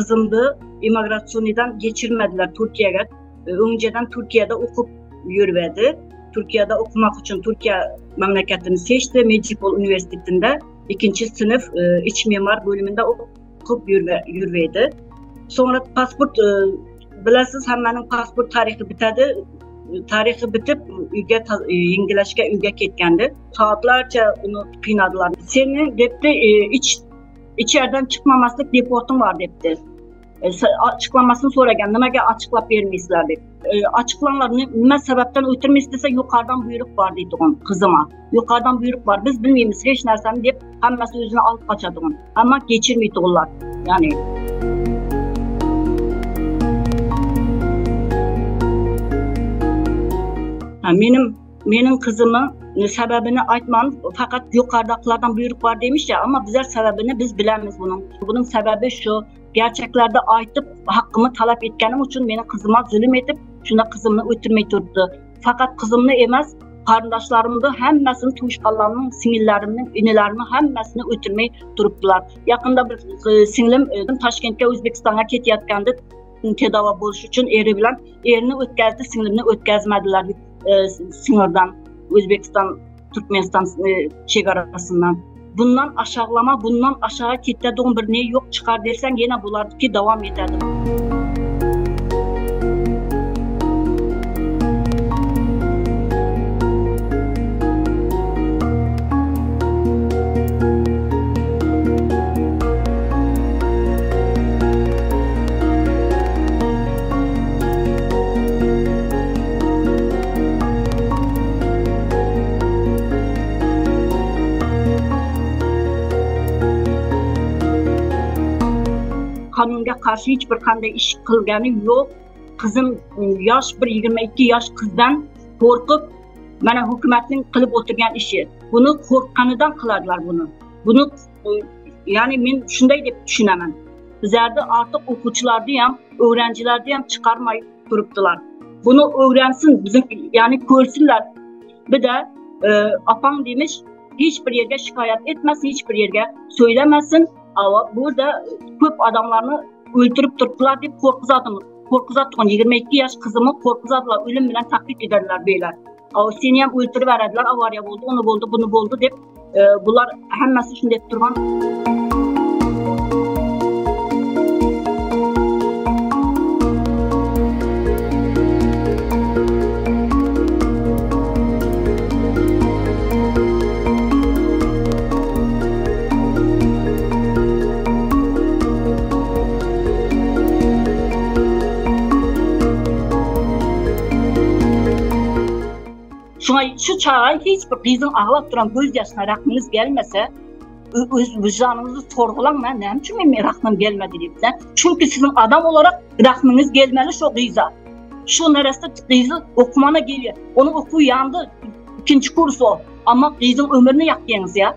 kızımdı immigrasyondan geçirmediler Türkiye'ye. Önceden Türkiye'de okup yürüdü. Türkiye'de okumak için Türkiye memleketini seçti. Medipol Üniversitesi'nde 2. sınıf iç mimar bölümünde okup yürüdü. Sonra pasport, bilesiz hemen pasport tarihi bitedi. Tarihi bitip İngilizce ülke ketkendi. Saatlerce onu kıynadılar. Senin depti içeriden çıkmamaslık deportun var depti. Açıklamasını soragan, nimaga açıklap bermeysizlar deb. Açıklanlar nima sebepten ötürme istese yukarıdan buyruk var deydi kızıma. Yukarıdan buyruk var. Biz bilmeyimiz hiç narsani deb hammasi özüne alıp kaçadı. Ama geçirmeydi onlar. Yani Menin kızımın sebebini aytmam, fakat yukarıdakilerden buyruk var demiş ya, ama bizler sebebini biz bilemiz bunun. Bunun sebebi şu, gerçeklerde aytıp hakkımı talep etkenim için benim kızıma zulüm edip şuna kızımını ötürmeyi tuttu. Fakat kızımını emez, kardeşlerimde hemmesini, tuşkallarımın, singillerimin, ünelerimin hemmesini ötürmeyi duruptular. Yakında bir singlim Taşkent'e, Özbekistan'a ketiyatkandı tedavi buluş için eri bilen erini ötkazdı, singlimini ötkazmadılar. Sınırdan, Özbekistan, Türkmenistan çegarasından. Bundan aşağılama, bundan aşağı kitlediğin bir ne yok çıkar dersen yine bulardaki devam ederdi. Kanunga karşı hiçbir kanday iş kılganı yok. Kızım yaş bir 22 yaş kızdan korkup mana hükümetin kılıp oturgan işi. Bunu korkkanıdan kılarlar bunu. Bunu yani men şunday deb düşünemem. Bizlerde artık okuçularda ham, öğrencilerde ham çıkarmayıp duruptular. Bunu öğrensin, bizim yani görsünler. Bir de apam demiş, hiçbir yerge şikayet etmesin, hiçbir yerge söylemesin. Ama burada köp adamlarını öldürüp durdular deyip korkuzattım. 22 yaş kızımı korkuzadılar, ölüm bilen taklit ederler beyler. Seni hem öldürüverdiler, avariya oldu, onu oldu, bunu oldu deyip bunlar hemmesi şunu deyip durgan. Şu çağa hiçbir bizim ağlap duran göz yaşına rahminiz gelmese, vicdanınızı sorgulanma, ne için benim rahmim gelmedi deyip. Çünkü sizin adam olarak rahminiz gelmeli şu kıza. Şu neresi kızı okumana geliyor. Onu oku yandı, 2. kursu o. Ama kızın ömrünü yaktınız ya.